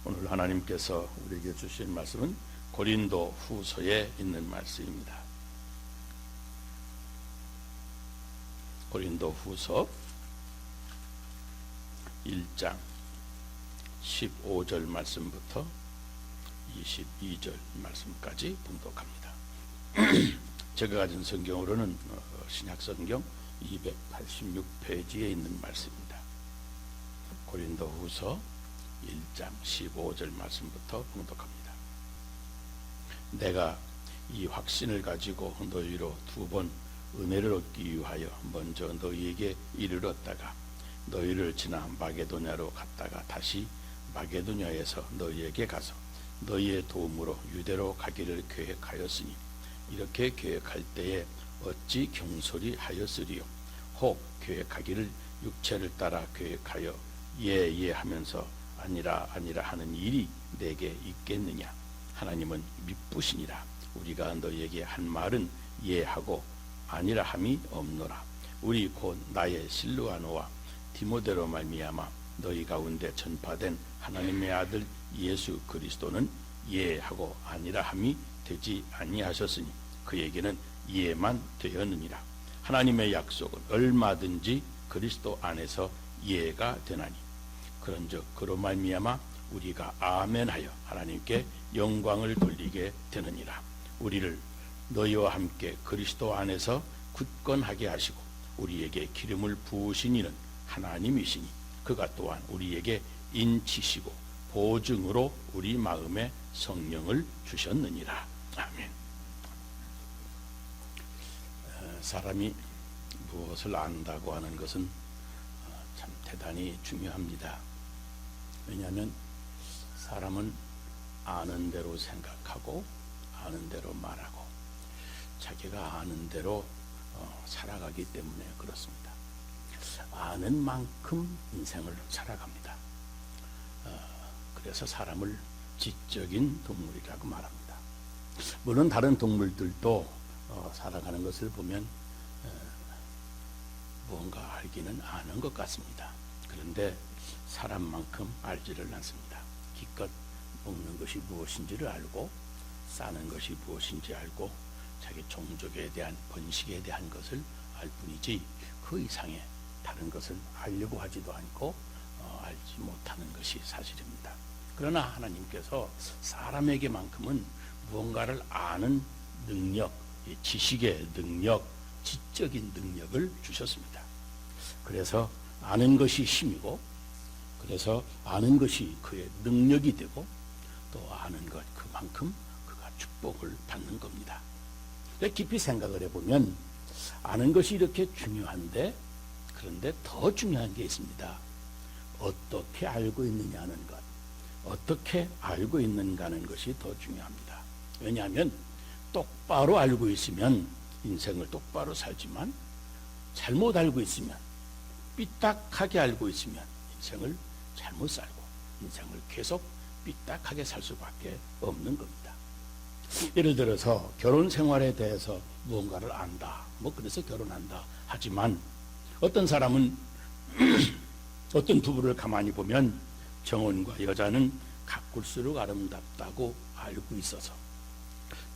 오늘 하나님께서 우리에게 주신 말씀은 고린도 후서에 있는 말씀입니다. 고린도 후서 1장 15절 말씀부터 22절 말씀까지 봉독합니다. 제가 가진 성경으로는 신약성경 286페이지에 있는 말씀입니다. 고린도 후서 1장 15절 말씀부터 봉독합니다. 내가 이 확신을 가지고 너희로 두 번 은혜를 얻기 위하여 먼저 너희에게 이르렀다가 너희를 지나 마게도냐로 갔다가 다시 마게도냐에서 너희에게 가서 너희의 도움으로 유대로 가기를 계획하였으니 이렇게 계획할 때에 어찌 경솔히 하였으리요. 혹 계획하기를 육체를 따라 계획하여 예 하면서 아니라 하는 일이 내게 있겠느냐. 하나님은 미쁘시니라. 우리가 너희에게 한 말은 예하고 아니라 함이 없노라. 우리 곧 나의 실루아노와 디모데로 말미암아 너희 가운데 전파된 하나님의 아들 예수 그리스도는 예하고 아니라 함이 되지 아니하셨으니 그에게는 예만 되었느니라. 하나님의 약속은 얼마든지 그리스도 안에서 예가 되나니 그런즉 그로 말미암아 우리가 아멘하여 하나님께 영광을 돌리게 되느니라. 우리를 너희와 함께 그리스도 안에서 굳건하게 하시고 우리에게 기름을 부으신 이는 하나님이시니 그가 또한 우리에게 인치시고 보증으로 우리 마음에 성령을 주셨느니라. 아멘. 사람이 무엇을 안다고 하는 것은 참 대단히 중요합니다. 왜냐하면 사람은 아는 대로 생각하고 아는 대로 말하고 자기가 아는 대로 살아가기 때문에 그렇습니다. 아는 만큼 인생을 살아갑니다. 그래서 사람을 지적인 동물이라고 말합니다. 물론 다른 동물들도 살아가는 것을 보면 무언가 알기는 아는 것 같습니다. 그런데 사람만큼 알지를 않습니다. 기껏 먹는 것이 무엇인지를 알고 싸는 것이 무엇인지 알고 자기 종족에 대한 번식에 대한 것을 알 뿐이지 그 이상의 다른 것을 알려고 하지도 않고 알지 못하는 것이 사실입니다. 그러나 하나님께서 사람에게만큼은 무언가를 아는 능력, 지식의 능력, 지적인 능력을 주셨습니다. 그래서 아는 것이 힘이고 그래서 아는 것이 그의 능력이 되고 또 아는 것 그만큼 그가 축복을 받는 겁니다. 깊이 생각을 해보면 아는 것이 이렇게 중요한데 그런데 더 중요한 게 있습니다. 어떻게 알고 있느냐는 것, 어떻게 알고 있는가 하는 것이 더 중요합니다. 왜냐하면 똑바로 알고 있으면 인생을 똑바로 살지만 잘못 알고 있으면 삐딱하게 알고 있으면 인생을 잘못 살고 인생을 계속 삐딱하게 살 수밖에 없는 겁니다. 예를 들어서 결혼 생활에 대해서 무언가를 안다. 그래서 결혼한다. 하지만 어떤 사람은 어떤 부부를 가만히 보면 정원과 여자는 가꿀수록 아름답다고 알고 있어서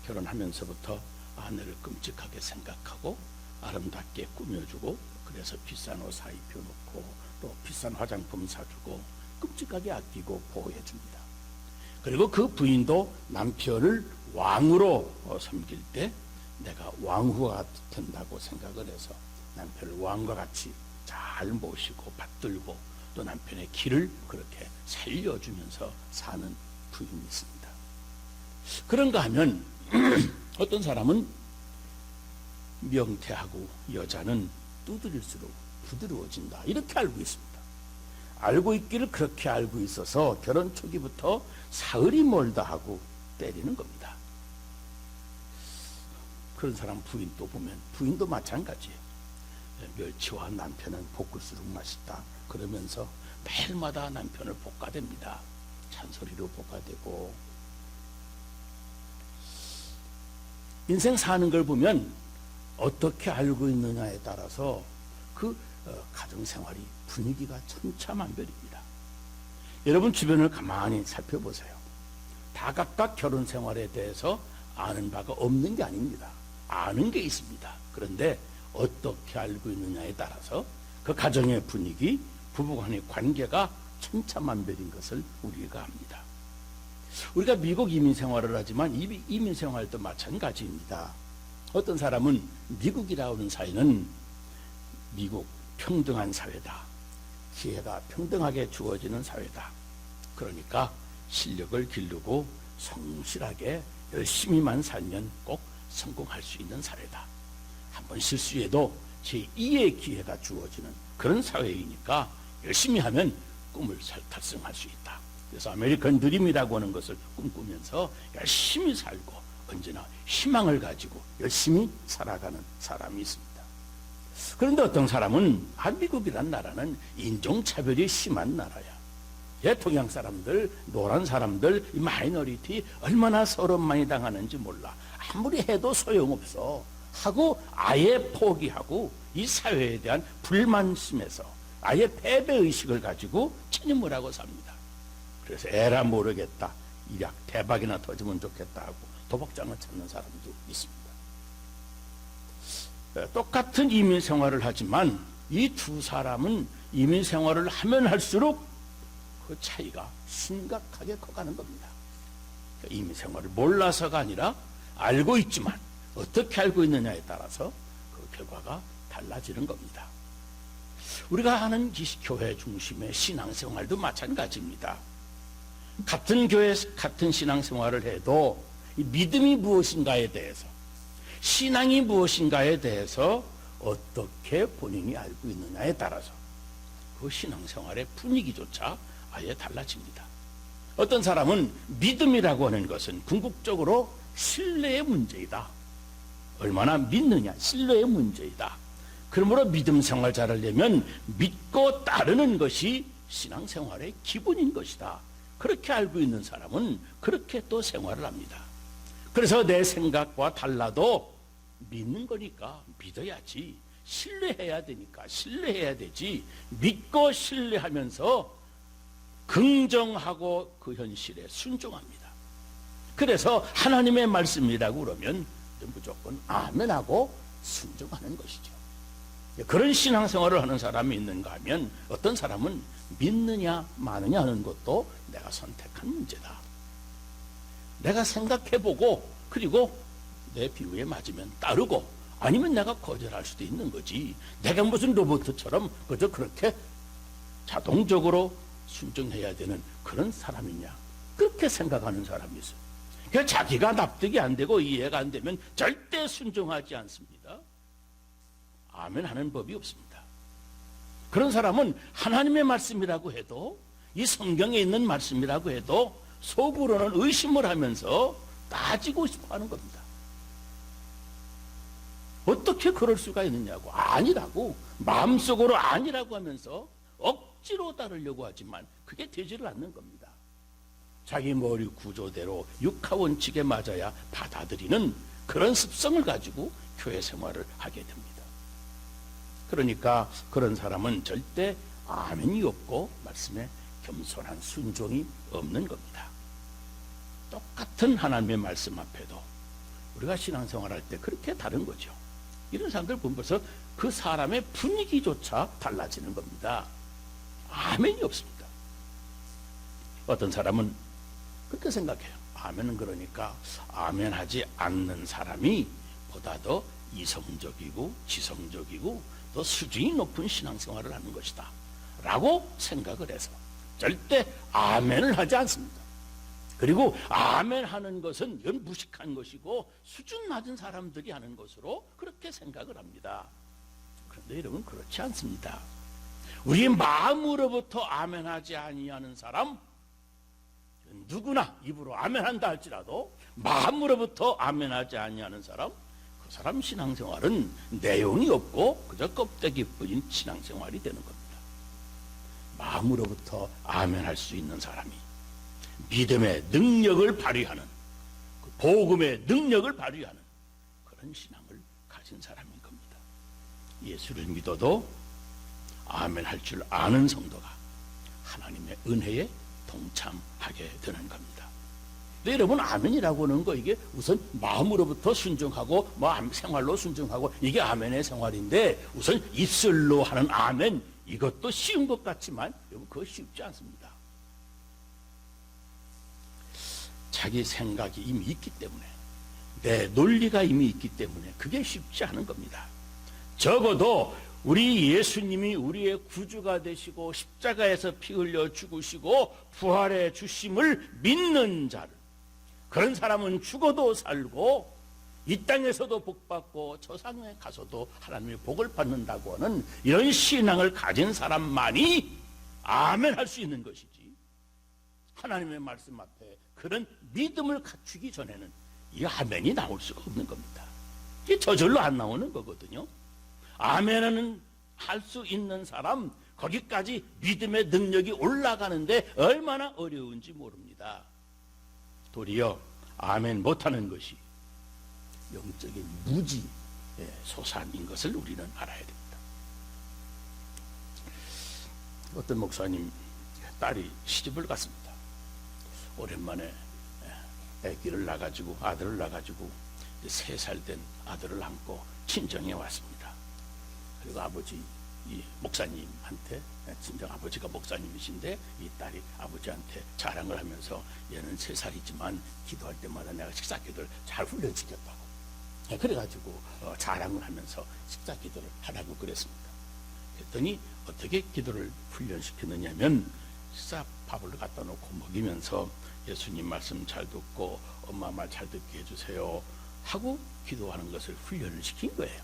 결혼하면서부터 아내를 끔찍하게 생각하고 아름답게 꾸며주고 그래서 비싼 옷 사입혀놓고 또 비싼 화장품 사주고 끔찍하게 아끼고 보호해줍니다. 그리고 그 부인도 남편을 왕으로 섬길 때 내가 왕후가 된다고 생각을 해서 남편을 왕과 같이 잘 모시고 받들고 또 남편의 길을 그렇게 살려주면서 사는 부인이 있습니다. 그런가 하면 어떤 사람은 명태하고 여자는 두드릴수록 부드러워진다 이렇게 알고 있습니다. 알고 있기를 그렇게 알고 있어서 결혼 초기부터 사흘이 멀다 하고 때리는 겁니다. 그런 사람 부인 또 보면 부인도 마찬가지예요. 멸치와 남편은 볶을수록 맛있다 그러면서 매일마다 남편을 볶아댑니다. 잔소리로 볶아대고 인생 사는 걸 보면 어떻게 알고 있느냐에 따라서 그 가정생활이 분위기가 천차만별입니다. 여러분 주변을 가만히 살펴보세요. 다 각각 결혼 생활에 대해서 아는 바가 없는 게 아닙니다. 아는 게 있습니다. 그런데 어떻게 알고 있느냐에 따라서 그 가정의 분위기, 부부간의 관계가 천차만별인 것을 우리가 압니다. 우리가 미국 이민 생활을 하지만 이민 생활도 마찬가지입니다. 어떤 사람은 미국이라고 하는 사회는 미국 평등한 사회다. 기회가 평등하게 주어지는 사회다. 그러니까 실력을 기르고 성실하게 열심히만 살면 꼭 성공할 수 있는 사회다. 한번 실수해도 제2의 기회가 주어지는 그런 사회이니까 열심히 하면 꿈을 달성할 수 있다. 그래서 아메리칸 드림이라고 하는 것을 꿈꾸면서 열심히 살고 언제나 희망을 가지고 열심히 살아가는 사람이 있습니다. 그런데 어떤 사람은 미국이란 나라는 인종차별이 심한 나라야. 동양 사람들, 노란 사람들, 이 마이너리티 얼마나 서로 많이 당하는지 몰라. 아무리 해도 소용없어 하고 아예 포기하고 이 사회에 대한 불만심에서 아예 패배의식을 가지고 체념을 하고 삽니다. 그래서 에라 모르겠다. 일약 대박이나 터지면 좋겠다 하고 도박장을 찾는 사람도 있습니다. 똑같은 이민 생활을 하지만 이 두 사람은 이민 생활을 하면 할수록 그 차이가 심각하게 커가는 겁니다. 이민 생활을 몰라서가 아니라 알고 있지만 어떻게 알고 있느냐에 따라서 그 결과가 달라지는 겁니다. 우리가 하는 교회 중심의 신앙생활도 마찬가지입니다. 같은 교회, 같은 신앙생활을 해도 믿음이 무엇인가에 대해서, 신앙이 무엇인가에 대해서 어떻게 본인이 알고 있느냐에 따라서 그 신앙생활의 분위기조차 아예 달라집니다. 어떤 사람은 믿음이라고 하는 것은 궁극적으로 신뢰의 문제이다. 얼마나 믿느냐, 신뢰의 문제이다. 그러므로 믿음 생활 잘하려면 믿고 따르는 것이 신앙생활의 기본인 것이다. 그렇게 알고 있는 사람은 그렇게 또 생활을 합니다. 그래서 내 생각과 달라도 믿는 거니까 믿어야지. 신뢰해야 되니까 신뢰해야 되지. 믿고 신뢰하면서 긍정하고 그 현실에 순종합니다. 그래서 하나님의 말씀이라고 그러면 무조건 아멘하고 순종하는 것이죠. 그런 신앙생활을 하는 사람이 있는가 하면 어떤 사람은 믿느냐 마느냐 하는 것도 내가 선택한 문제다. 내가 생각해보고 그리고 내 비유에 맞으면 따르고 아니면 내가 거절할 수도 있는 거지. 내가 무슨 로봇처럼 그저 그렇게 자동적으로 순종해야 되는 그런 사람이냐. 그렇게 생각하는 사람이 있어요. 그러니까 자기가 납득이 안 되고 이해가 안 되면 절대 순종하지 않습니다. 아멘 하는 법이 없습니다. 그런 사람은 하나님의 말씀이라고 해도 이 성경에 있는 말씀이라고 해도 속으로는 의심을 하면서 따지고 싶어 하는 겁니다. 어떻게 그럴 수가 있느냐고. 아니라고 마음속으로 아니라고 하면서 억지로 따르려고 하지만 그게 되지를 않는 겁니다. 자기 머리 구조대로 육하원칙에 맞아야 받아들이는 그런 습성을 가지고 교회 생활을 하게 됩니다. 그러니까 그런 사람은 절대 아멘이 없고 말씀에 겸손한 순종이 없는 겁니다. 똑같은 하나님의 말씀 앞에도 우리가 신앙생활할 때 그렇게 다른 거죠. 이런 사람들 보면 벌써 그 사람의 분위기조차 달라지는 겁니다. 아멘이 없습니다. 어떤 사람은 그렇게 생각해요. 아멘은 그러니까 아멘하지 않는 사람이 보다 더 이성적이고 지성적이고 더 수준이 높은 신앙생활을 하는 것이다 라고 생각을 해서 절대 아멘을 하지 않습니다. 그리고 아멘 하는 것은 이건 무식한 것이고 수준 낮은 사람들이 하는 것으로 그렇게 생각을 합니다. 그런데 여러분 그렇지 않습니다. 우리의 마음으로부터 아멘하지 아니하는 사람 누구나 입으로 아멘한다 할지라도 마음으로부터 아멘하지 아니하는 사람 그 사람 신앙생활은 내용이 없고 그저 껍데기뿐인 신앙생활이 되는 겁니다. 마음으로부터 아멘할 수 있는 사람이 믿음의 능력을 발휘하는 복음의 능력을 발휘하는 그런 신앙을 가진 사람인 겁니다. 예수를 믿어도 아멘 할 줄 아는 성도가 하나님의 은혜에 동참하게 되는 겁니다. 근데 여러분, 아멘이라고 하는 거, 이게 우선 마음으로부터 순종하고 생활로 순종하고, 이게 아멘의 생활인데, 우선 입술로 하는 아멘, 이것도 쉬운 것 같지만 여러분, 그거 쉽지 않습니다. 자기 생각이 이미 있기 때문에, 내 논리가 이미 있기 때문에 그게 쉽지 않은 겁니다. 적어도 우리 예수님이 우리의 구주가 되시고 십자가에서 피 흘려 죽으시고 부활해 주심을 믿는 자를, 그런 사람은 죽어도 살고 이 땅에서도 복받고 저 상에 가서도 하나님의 복을 받는다고 하는 이런 신앙을 가진 사람만이 아멘 할 수 있는 것이지, 하나님의 말씀 앞에 그런 믿음을 갖추기 전에는 이 아멘이 나올 수가 없는 겁니다. 이게 저절로 안 나오는 거거든요. 아멘은 할 수 있는 사람, 거기까지 믿음의 능력이 올라가는데 얼마나 어려운지 모릅니다. 도리어 아멘 못하는 것이 영적인 무지의 소산인 것을 우리는 알아야 됩니다. 어떤 목사님 딸이 시집을 갔습니다. 오랜만에 아기를 낳아가지고, 아들을 낳아가지고 3살 된 아들을 안고 친정에 왔습니다. 그리고 아버지, 이 목사님한테, 친정 아버지가 목사님이신데 이 딸이 아버지한테 자랑을 하면서, 얘는 3살이지만 기도할 때마다 내가 식사 기도를 잘 훈련시켰다고, 그래가지고 자랑을 하면서 식사 기도를 하라고 그랬습니다. 그랬더니 어떻게 기도를 훈련시켰느냐면, 식사 밥을 갖다 놓고 먹이면서 예수님 말씀 잘 듣고 엄마 말 잘 듣게 해주세요 하고 기도하는 것을 훈련을 시킨 거예요.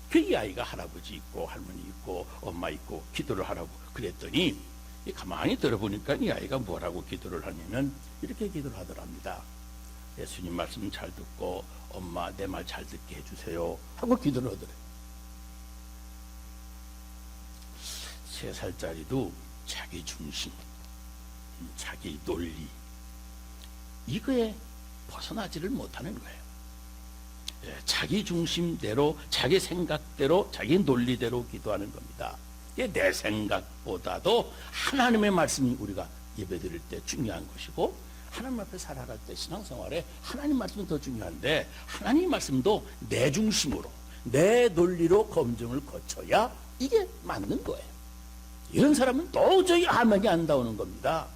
그 이 아이가 할아버지 있고 할머니 있고 엄마 있고 기도를 하라고 그랬더니, 가만히 들어보니까 이 아이가 뭐라고 기도를 하냐면 이렇게 기도를 하더랍니다. 예수님 말씀 잘 듣고 엄마 내 말 잘 듣게 해주세요 하고 기도를 하더래요. 3살짜리도 자기 중심, 자기 논리, 이거에 벗어나지를 못하는 거예요. 자기 중심대로, 자기 생각대로, 자기 논리대로 기도하는 겁니다. 내 생각보다도 하나님의 말씀이 우리가 예배드릴 때 중요한 것이고, 하나님 앞에 살아갈 때 신앙생활에 하나님 말씀은 더 중요한데, 하나님 말씀도 내 중심으로, 내 논리로 검증을 거쳐야 이게 맞는 거예요. 이런 사람은 도저히 아멘이 안 나오는 겁니다.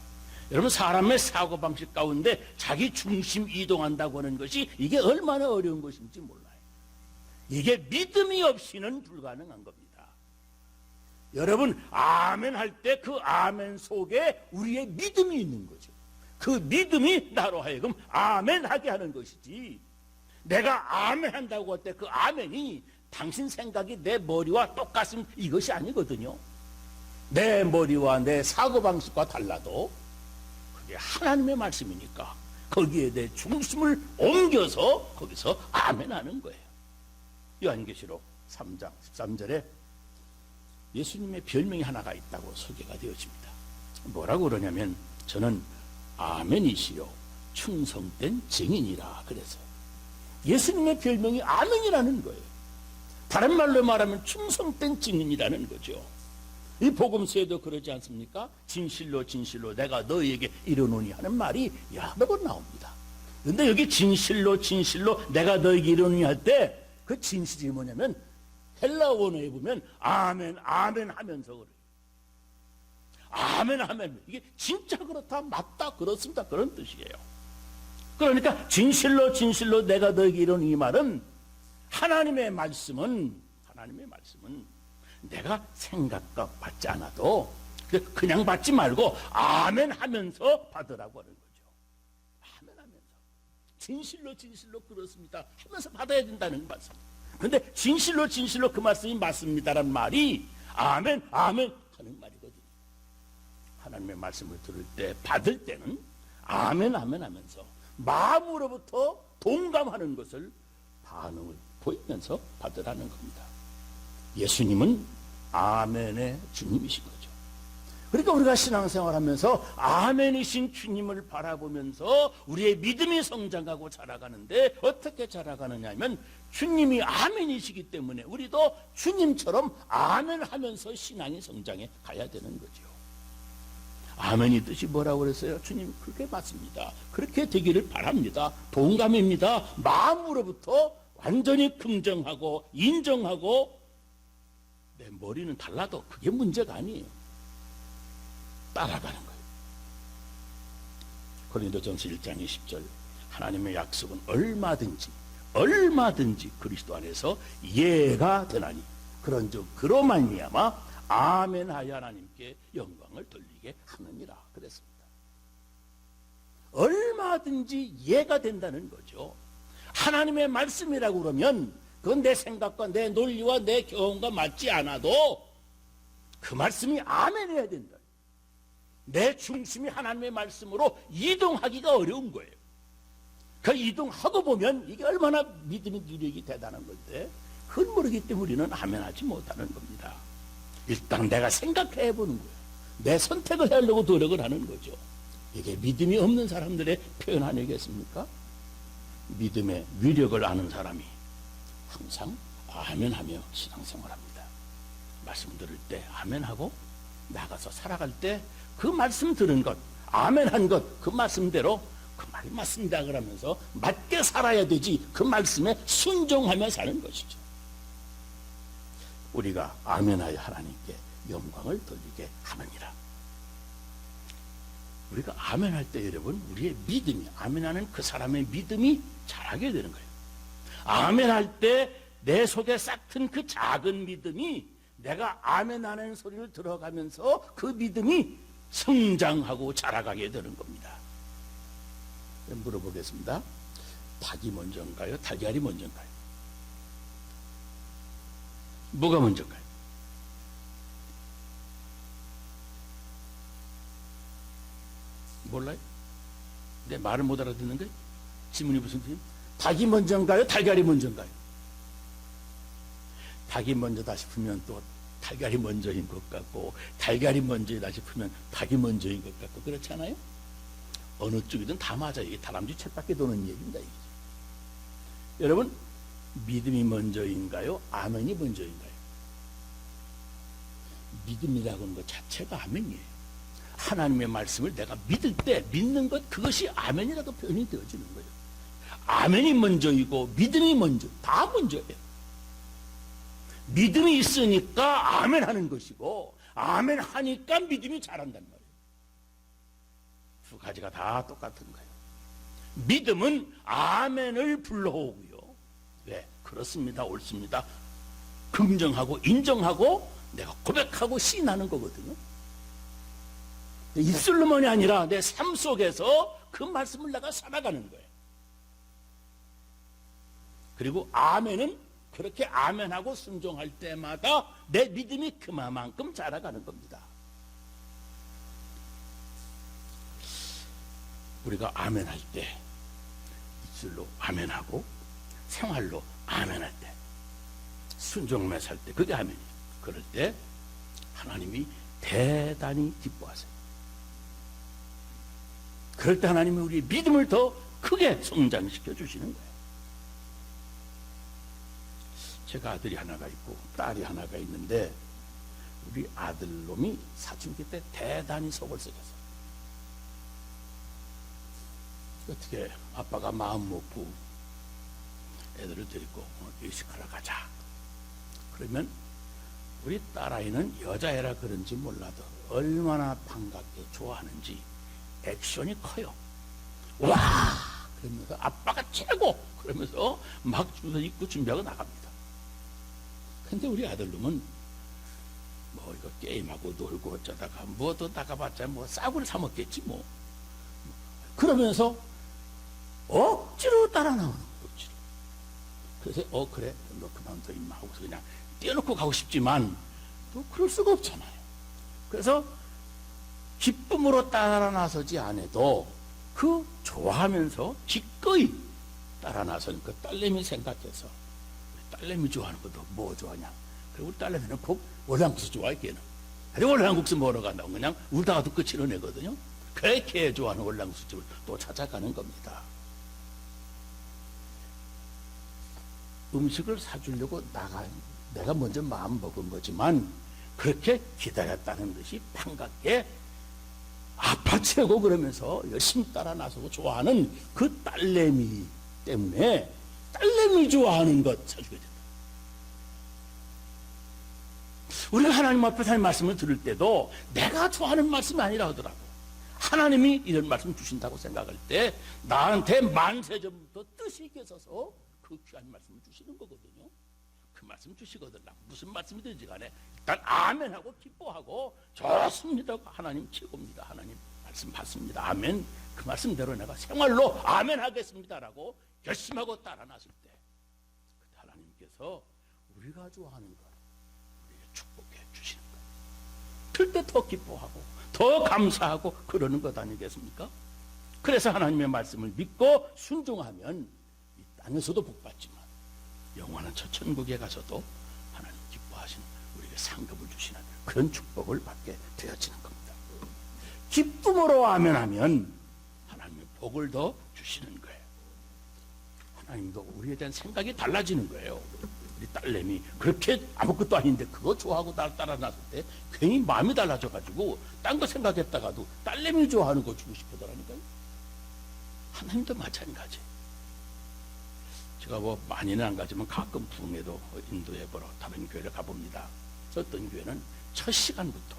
여러분, 사람의 사고방식 가운데 자기 중심 이동한다고 하는 것이 이게 얼마나 어려운 것인지 몰라요. 이게 믿음이 없이는 불가능한 겁니다. 여러분, 아멘 할 때 그 아멘 속에 우리의 믿음이 있는 거죠. 그 믿음이 나로 하여금 아멘 하게 하는 것이지, 내가 아멘 한다고 할 때 그 아멘이 당신 생각이 내 머리와 똑같은 이것이 아니거든요. 내 머리와 내 사고방식과 달라도 그게 하나님의 말씀이니까 거기에 내 중심을 옮겨서 거기서 아멘 하는 거예요. 요한계시록 3장 13절에 예수님의 별명이 하나가 있다고 소개가 되어집니다. 뭐라고 그러냐면, 저는 아멘이시요 충성된 증인이라 그래서 예수님의 별명이 아멘이라는 거예요. 다른 말로 말하면 충성된 증인이라는 거죠. 이 복음서에도 그러지 않습니까? 진실로 진실로 내가 너희에게 이르노니 하는 말이 여러 번 나옵니다. 그런데 여기 진실로 진실로 내가 너희에게 이르노니 할 때 그 진실이 뭐냐면, 헬라 원어에 보면 아멘 아멘 하면서 그래요. 아멘 아멘, 이게 진짜 그렇다, 맞다, 그렇습니다, 그런 뜻이에요. 그러니까 진실로 진실로 내가 너희에게 이르노니 이 말은, 하나님의 말씀은 내가 생각과 받지 않아도 그냥 받지 말고 아멘 하면서 받으라고 하는 거죠. 아멘 하면서, 진실로 진실로 그렇습니다 하면서 받아야 된다는 말씀. 그런데 진실로 진실로 그 말씀이 맞습니다라는 말이 아멘 아멘 하는 말이거든요. 하나님의 말씀을 들을 때, 받을 때는 아멘 아멘 하면서 마음으로부터 동감하는 것을 반응을 보이면서 받으라는 겁니다. 예수님은 아멘의 주님이신 거죠. 그러니까 우리가 신앙생활하면서 아멘이신 주님을 바라보면서 우리의 믿음이 성장하고 자라가는데, 어떻게 자라가느냐 하면, 주님이 아멘이시기 때문에 우리도 주님처럼 아멘하면서 신앙이 성장해 가야 되는 거죠. 아멘이 뜻이 뭐라고 그랬어요? 주님, 그렇게 맞습니다. 그렇게 되기를 바랍니다. 동감입니다. 마음으로부터 완전히 긍정하고 인정하고, 내 머리는 달라도 그게 문제가 아니에요. 따라가는 거예요. 고린도전서 1장의 10절, 하나님의 약속은 얼마든지 그리스도 안에서 예가 되나니 그런즉 그로 말미암아 아멘하여 하나님께 영광을 돌리게 하느니라 그랬습니다. 얼마든지 예가 된다는 거죠. 하나님의 말씀이라고 그러면 그건 내 생각과 내 논리와 내 경험과 맞지 않아도 그 말씀이 아멘해야 된다. 내 중심이 하나님의 말씀으로 이동하기가 어려운 거예요. 그 이동하고 보면 이게 얼마나 믿음의 누력이 대단한 건데, 그건 모르기 때문에 우리는 아멘하지 못하는 겁니다. 일단 내가 생각해 보는 거예요. 내 선택을 하려고 노력을 하는 거죠. 이게 믿음이 없는 사람들의 표현 아니겠습니까? 믿음의 위력을 아는 사람이 항상 아멘하며 신앙생활합니다. 말씀 들을 때 아멘하고 나가서 살아갈 때 그 말씀 들은 것, 아멘한 것, 그 말씀대로 그 말 맞습니다 그러면서 맞게 살아야 되지, 그 말씀에 순종하며 사는 것이죠. 우리가 아멘하여 하나님께 영광을 돌리게 하느니라. 우리가 아멘할 때 여러분, 우리의 믿음이, 아멘하는 그 사람의 믿음이 자라게 되는 거예요. 아멘할 때 내 속에 싹튼 그 작은 믿음이 내가 아멘하는 소리를 들어가면서 그 믿음이 성장하고 자라가게 되는 겁니다. 물어보겠습니다. 닭이 먼저인가요? 달걀이 먼저인가요? 뭐가 먼저인가요? 몰라요? 내 말을 못 알아듣는 거예요? 질문이 무슨 뜻이에요? 닭이 먼저인가요? 달걀이 먼저인가요? 닭이 먼저다 싶으면 또 달걀이 먼저인 것 같고, 달걀이 먼저이다 싶으면 닭이 먼저인 것 같고, 그렇지 않아요? 어느 쪽이든 다 맞아요. 이게 다람쥐 쳇바퀴 도는 얘기입니다. 이게. 여러분, 믿음이 먼저인가요? 아멘이 먼저인가요? 믿음이라고 하는 것 자체가 아멘이에요. 하나님의 말씀을 내가 믿을 때 믿는 것, 그것이 아멘이라고 표현이 되어지는 거예요. 아멘이 먼저이고 믿음이 먼저, 다 먼저예요. 믿음이 있으니까 아멘하는 것이고, 아멘하니까 믿음이 자란단 말이에요. 두 가지가 다 똑같은 거예요. 믿음은 아멘을 불러오고요. 네, 그렇습니다, 옳습니다, 긍정하고 인정하고 내가 고백하고 시인하는 거거든요. 입술로만이 아니라 내 삶 속에서 그 말씀을 내가 살아가는 거예요. 그리고 아멘은 그렇게 아멘하고 순종할 때마다 내 믿음이 그만큼 자라가는 겁니다. 우리가 아멘할 때, 입술로 아멘하고 생활로 아멘할 때, 순종하며 살 때, 그게 아멘이에요. 그럴 때 하나님이 대단히 기뻐하세요. 그럴 때 하나님이 우리 믿음을 더 크게 성장시켜 주시는 거예요. 제가 아들이 하나가 있고 딸이 하나가 있는데, 우리 아들놈이 사춘기 때 대단히 속을 썩였어요. 어떻게 아빠가 마음 먹고 애들을 데리고 일식하러 가자. 그러면 우리 딸아이는 여자애라 그런지 몰라도 얼마나 반갑게 좋아하는지 액션이 커요. 와! 그러면서 아빠가 최고! 그러면서 막 입고 준비하고 나갑니다. 근데 우리 아들놈은 뭐 이거 게임하고 놀고 어쩌다가 뭐 또 나가봤자 뭐 싸구려 사 먹겠지 뭐. 그러면서 억지로 따라 나오는 거예요. 억지로. 그래서 그래 너 그만둬 임마 하고서 그냥 떼어놓고 가고 싶지만 또 그럴 수가 없잖아요. 그래서 기쁨으로 따라 나서지 않아도 그 좋아하면서 기꺼이 따라 나서는 그 딸내미 생각해서, 딸내미 좋아하는 것도 뭐 좋아하냐. 그리고 우리 딸내미는 꼭 월남국수 좋아해, 걔는. 그리고 월남국수 먹으러 간다고 그냥 울다가도 끝을 내거든요. 그래, 걔 좋아하는 월남국수집을 또 찾아가는 겁니다. 음식을 사주려고 내가 먼저 마음 먹은 거지만, 그렇게 기다렸다는 듯이 반갑게 아파치고 그러면서 열심히 따라 나서고 좋아하는 그 딸내미 때문에 딸내미 좋아하는 것 사주게 된다. 우리가 하나님 앞에서 하나님 말씀을 들을 때도 내가 좋아하는 말씀이 아니라 하더라고. 하나님이 이런 말씀 주신다고 생각할 때 나한테 만세전부터 뜻이 계셔서 그 귀한 말씀을 주시는 거거든요. 그 말씀 주시거든. 무슨 말씀이든지 간에 일단 아멘하고 기뻐하고 좋습니다. 하나님 최고입니다. 하나님 말씀 받습니다. 아멘. 그 말씀대로 내가 생활로 아멘하겠습니다라고 결심하고 따라 나설 때 그때 하나님께서 우리가 좋아하는 것 우리에게 축복해 주시는 거예요. 그럴 때 더 기뻐하고 더 감사하고 그러는 것 아니겠습니까? 그래서 하나님의 말씀을 믿고 순종하면 이 땅에서도 복받지만 영원한 첫 천국에 가서도 하나님 기뻐하시는 우리에게 상급을 주시는 그런 축복을 받게 되어지는 겁니다. 기쁨으로 아멘하면 하나님의 복을 더 주시는 거예요. 하나님도 우리에 대한 생각이 달라지는 거예요. 우리 딸내미 그렇게 아무것도 아닌데 그거 좋아하고 따라 나설 때 괜히 마음이 달라져가지고 딴 거 생각했다가도 딸내미 좋아하는 거 주고 싶어더라니까요. 하나님도 마찬가지. 제가 뭐 많이는 안 가지만 가끔 부흥회도 인도해 보러 다른 교회를 가봅니다. 어떤 교회는 첫 시간부터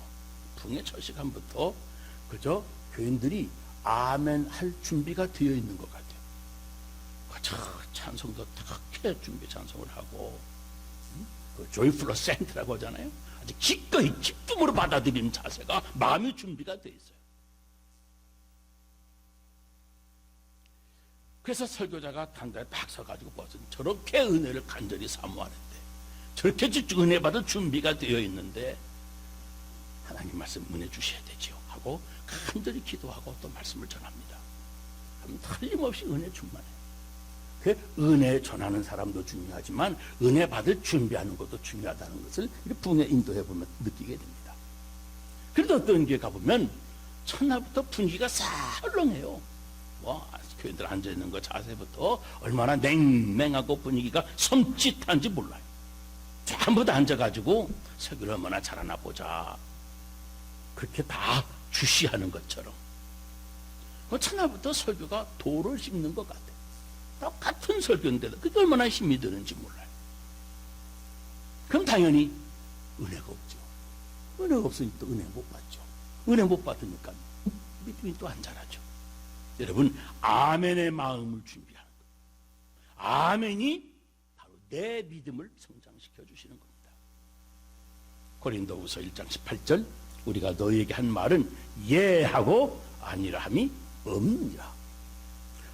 부흥회 첫 시간부터 그저 교인들이 아멘 할 준비가 되어 있는 것 같아요. 찬송도 탁해 준비 찬송을 하고 그 조이풀 어센트라고 하잖아요. 아주 기꺼이 기쁨으로 받아들이는 자세가 마음이 준비가 되어 있어요. 그래서 설교자가 단단히 딱 서가지고 벌써 저렇게 은혜를 간절히 사모하는데 저렇게 은혜 받을 준비가 되어 있는데 하나님 말씀 은혜 주셔야 되지요 하고 간절히 기도하고 또 말씀을 전합니다. 그럼 틀림없이 은혜 충만해요. 그 은혜 전하는 사람도 중요하지만 은혜 받을 준비하는 것도 중요하다는 것을 부흥회 인도해 보면 느끼게 됩니다. 그래도 어떤 교회 가보면 첫날부터 분위기가 살렁해요. 뭐 교인들 앉아있는 거 자세부터 얼마나 냉랭하고 분위기가 섬찟한지 몰라요. 전부 다 앉아가지고 설교를 얼마나 잘하나 보자 그렇게 다 주시하는 것처럼 첫날부터 설교가 돌을 씹는 것 같아요. 똑같은 설교인데도 그게 얼마나 힘이 드는지 몰라요. 그럼 당연히 은혜가 없죠. 은혜가 없으니 또 은혜 못 받죠. 은혜 못 받으니까 믿음이 또 안 자라죠. 여러분 아멘의 마음을 준비하는 거예요. 아멘이 바로 내 믿음을 성장시켜 주시는 겁니다. 고린도후서 1장 18절 우리가 너희에게 한 말은 예하고 아니라 함이 없느니라.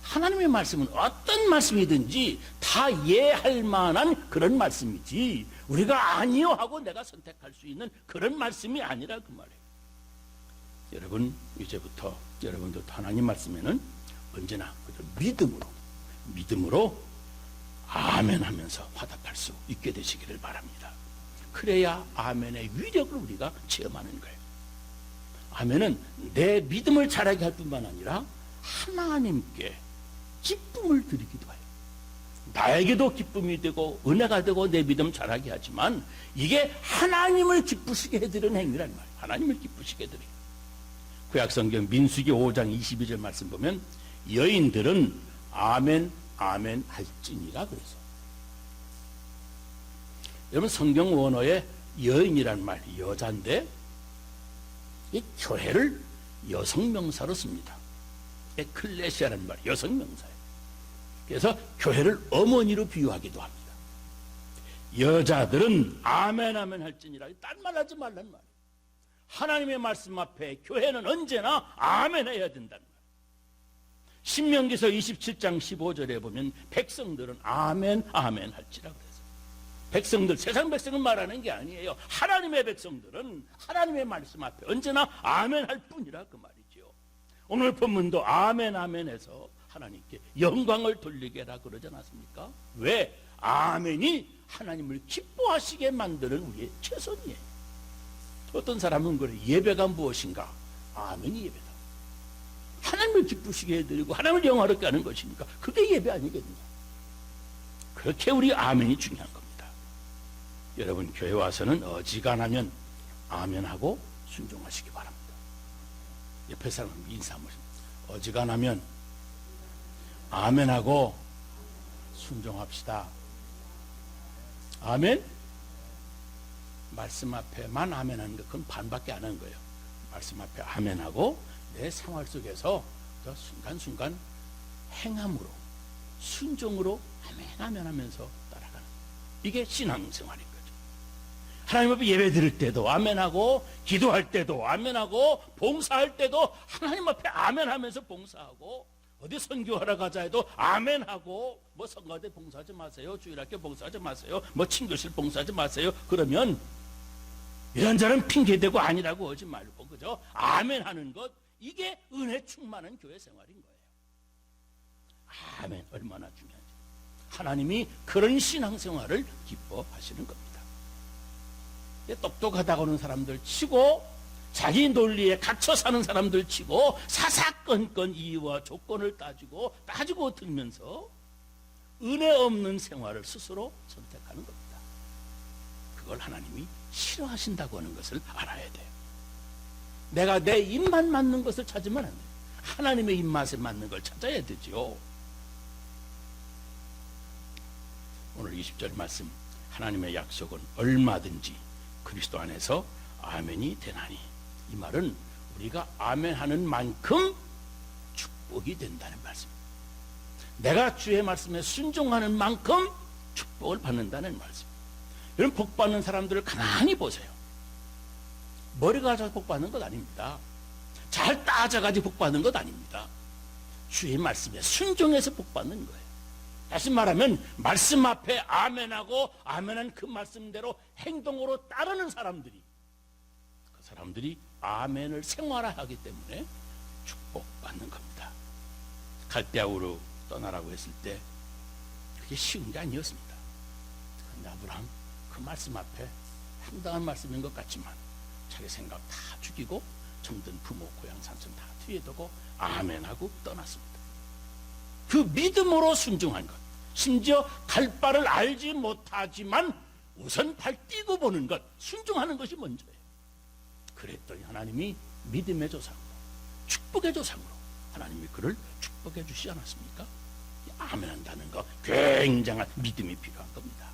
하나님의 말씀은 어떤 말씀이든지 다 이해할 만한 그런 말씀이지 우리가 아니요 하고 내가 선택할 수 있는 그런 말씀이 아니라 그 말이에요. 여러분 이제부터 여러분도 하나님 말씀에는 언제나 믿음으로 아멘 하면서 화답할 수 있게 되시기를 바랍니다. 그래야 아멘의 위력을 우리가 체험하는 거예요. 아멘은 내 믿음을 자라게 할 뿐만 아니라 하나님께 기쁨을 드리기도 해요. 나에게도 기쁨이 되고 은혜가 되고 내 믿음 자라게 하지만 이게 하나님을 기쁘시게 해드리는 행위란 말이에요. 하나님을 기쁘시게 해드리는. 구약성경 민수기 5장 22절 말씀 보면 여인들은 아멘 아멘 할지니라 그래서 여러분 성경 원어에 여인이란 말 여자인데 이 교회를 여성명사로 씁니다. 에클레시아라는 말 여성명사예요. 그래서 교회를 어머니로 비유하기도 합니다. 여자들은 아멘 아멘 할지니라. 딴 말 하지 말란 말이에요. 하나님의 말씀 앞에 교회는 언제나 아멘 해야 된다는 말이에요. 신명기서 27장 15절에 보면 백성들은 아멘 아멘 할지라 그래서 백성들 세상 백성은 말하는 게 아니에요. 하나님의 백성들은 하나님의 말씀 앞에 언제나 아멘 할 뿐이라 그 말이죠. 오늘 본문도 아멘 아멘 해서 하나님께 영광을 돌리게 해라 그러지 않았습니까? 왜? 아멘이 하나님을 기뻐하시게 만드는 우리의 최선이에요. 어떤 사람은 그래 예배가 무엇인가? 아멘이 예배다. 하나님을 기쁘시게 해드리고 하나님을 영화롭게 하는 것이니까 그게 예배 아니겠느냐. 그렇게 우리 아멘이 중요한 겁니다. 여러분 교회 와서는 어지간하면 아멘하고 순종하시기 바랍니다. 옆에 사람 인사 한번. 어지간하면 아멘하고 순종합시다. 아멘? 말씀 앞에만 아멘하는 거, 그건 반밖에 안 하는 거예요. 말씀 앞에 아멘하고 내 생활 속에서 순간순간 행함으로, 순종으로 아멘 아멘 하면서 따라가는, 이게 신앙생활인 거죠. 하나님 앞에 예배 드릴 때도 아멘하고, 기도할 때도 아멘하고, 봉사할 때도 하나님 앞에 아멘하면서 봉사하고, 어디 선교하러 가자 해도 아멘하고, 뭐 성가대 봉사하지 마세요, 주일학교 봉사하지 마세요, 뭐 친교실 봉사하지 마세요. 그러면 이런저런 핑계대고 아니라고 하지 말고, 그죠? 아멘하는 것, 이게 은혜 충만한 교회 생활인 거예요. 아멘, 얼마나 중요한지. 하나님이 그런 신앙생활을 기뻐하시는 겁니다. 똑똑하다고 하는 사람들 치고, 자기 논리에 갇혀 사는 사람들 치고, 사사건건 이유와 조건을 따지고 들면서 은혜 없는 생활을 스스로 선택하는 겁니다. 그걸 하나님이 싫어하신다고 하는 것을 알아야 돼요. 내가 내 입맛 맞는 것을 찾으면 안 돼요. 하나님의 입맛에 맞는 걸 찾아야 되죠. 오늘 20절 말씀, 하나님의 약속은 얼마든지 그리스도 안에서 아멘이 되나니, 이 말은 우리가 아멘하는 만큼 축복이 된다는 말씀입니다. 내가 주의 말씀에 순종하는 만큼 축복을 받는다는 말씀입니다. 여러분, 복 받는 사람들을 가만히 보세요. 머리가 잘 복 받는 것 아닙니다. 잘 따져가지고 복 받는 것 아닙니다. 주의 말씀에 순종해서 복 받는 거예요. 다시 말하면 말씀 앞에 아멘하고 아멘한 그 말씀대로 행동으로 따르는 사람들이, 그 사람들이 아멘을 생활화하기 때문에 축복받는 겁니다. 갈대아우로 떠나라고 했을 때 그게 쉬운 게 아니었습니다. 그런데 아브라함 그 말씀 앞에 황당한 말씀인 것 같지만 자기 생각 다 죽이고 정든 부모 고향 산천 다 뒤에 두고 아멘하고 떠났습니다. 그 믿음으로 순종한 것, 심지어 갈 바를 알지 못하지만 우선 발 띄고 보는 것, 순종하는 것이 먼저예요. 그랬더니 하나님이 믿음의 조상으로, 축복의 조상으로 하나님이 그를 축복해 주시지 않았습니까? 아멘한다는 거, 굉장한 믿음이 필요한 겁니다.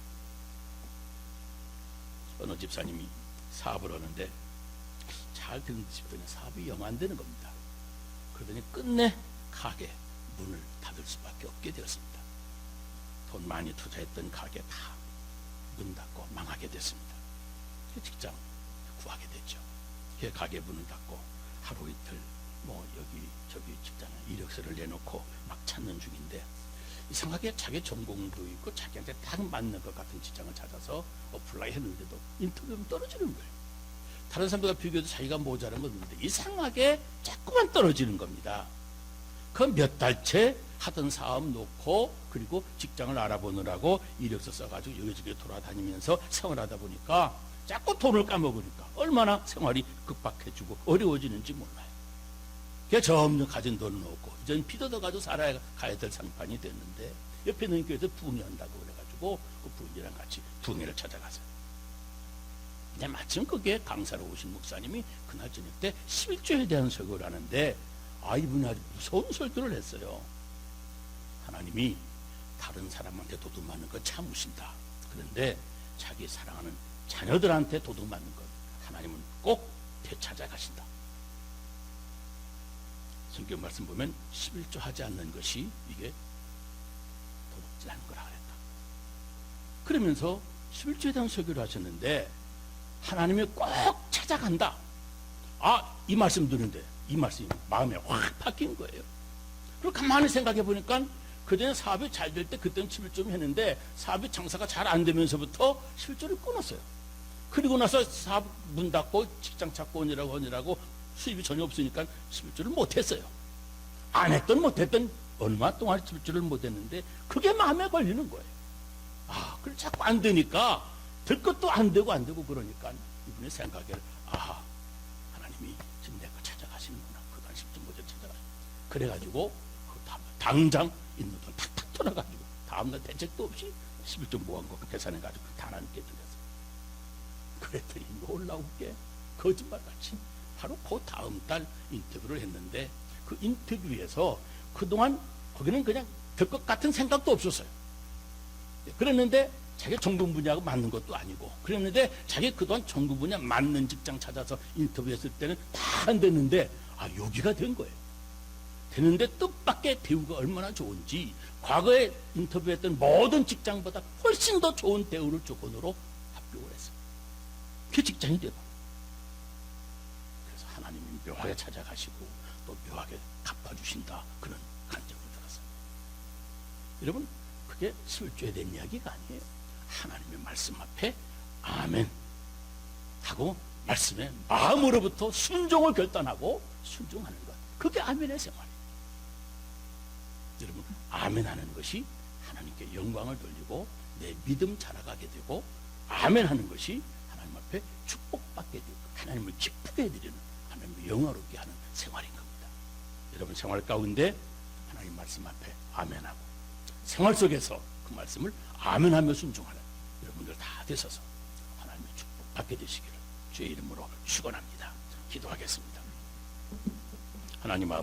어느 집사님이 사업을 하는데 잘 되는 싶더니 사업이 영 안 되는 겁니다. 그러더니 끝내 가게 문을 닫을 수밖에 없게 되었습니다. 돈 많이 투자했던 가게 다 문 닫고 망하게 됐습니다. 직장 구하게 됐죠. 가게 문을 닫고 하루 이틀 뭐 여기 저기 직장에 이력서를 내놓고 막 찾는 중인데, 이상하게 자기 전공도 있고 자기한테 딱 맞는 것 같은 직장을 찾아서 어플라이 했는데도 인터뷰는 떨어지는 거예요. 다른 사람들과 비교해도 자기가 모자란 건 없는데 이상하게 자꾸만 떨어지는 겁니다. 그 몇 달째 하던 사업 놓고, 그리고 직장을 알아보느라고 이력서 써가지고 여기저기 돌아다니면서 생활하다 보니까 자꾸 돈을 까먹으니까 얼마나 생활이 급박해지고 어려워지는지 몰라요. 그래서 점점 가진 돈은 없고 이젠 빚어가지고 살아야 될 상판이 됐는데, 옆에 있는 교회에서 부흥회한다고 그래가지고 그 부흥회랑 같이 부흥회를 찾아가서, 근데 마침 그게 강사로 오신 목사님이 그날 저녁 때 11조에 대한 설교를 하는데, 이분이 아주 무서운 설교를 했어요. 하나님이 다른 사람한테 도둑맞는 거 참으신다. 그런데 자기 사랑하는 자녀들한테 도둑맞는 것 하나님은 꼭 되찾아가신다. 성경 말씀 보면 11조 하지 않는 것이 이게 도둑질하는 거라 그랬다. 그러면서 11조에 대한 설교를 하셨는데, 하나님이 꼭 찾아간다. 이 말씀 듣는데 이 말씀이 마음에 확 바뀐 거예요. 그리고 가만히 생각해 보니까 그전에 사업이 잘 될 때 그때는 11조를 했는데, 사업이 장사가 잘 안 되면서부터 11조를 끊었어요. 그리고 나서 사업 문 닫고 직장 찾고 오느라고 수입이 전혀 없으니까 11조를 못했어요. 안 했던 못했던 얼마 동안 11조를 못했는데 그게 마음에 걸리는 거예요. 그걸 자꾸 안 되니까, 될 것도 안 되고 그러니까 이분의 생각에 하나님이 지금 내 거 찾아가시는구나. 그간 10조 못해 찾아가시는. 그래가지고 당장 있는 돈 탁탁 털어가지고 다음날 대책도 없이 11조 모은 거 계산해가지고 다 하나님께 드렸어요. 그랬더니 놀라운 게 거짓말같이 바로 그 다음 달 인터뷰를 했는데 그 인터뷰에서 그동안 거기는 그냥 될 것 같은 생각도 없었어요. 그랬는데 자기가 전공 분야하고 맞는 것도 아니고 그랬는데 자기 그동안 전공 분야 맞는 직장 찾아서 인터뷰했을 때는 다 안 됐는데 여기가 된 거예요. 되는데 뜻밖의 대우가 얼마나 좋은지 과거에 인터뷰했던 모든 직장보다 훨씬 더 좋은 대우를 조건으로 합격을 했어요. 그 직장이 되고 그래서 하나님이 묘하게 찾아가시고 또 묘하게 갚아주신다 그런 간증을 들었어요. 여러분 그게 술죄된 이야기가 아니에요. 하나님의 말씀 앞에 아멘 하고 말씀에 마음으로부터 순종을 결단하고 순종하는 것, 그게 아멘의 생활이에요. 여러분 아멘 하는 것이 하나님께 영광을 돌리고 내 믿음 자라가게 되고 아멘 하는 것이 하나님 앞에 축복받게 되고 하나님을 기쁘게 해드리는, 하나님을 영화롭게 하는 생활인 겁니다. 여러분 생활 가운데 하나님 말씀 앞에 아멘하고 생활 속에서 그 말씀을 아멘하며 순종하는 여러분들 다 되셔서 하나님의 축복 받게 되시기를 주의 이름으로 축원합니다. 기도하겠습니다. 하나님 아버지,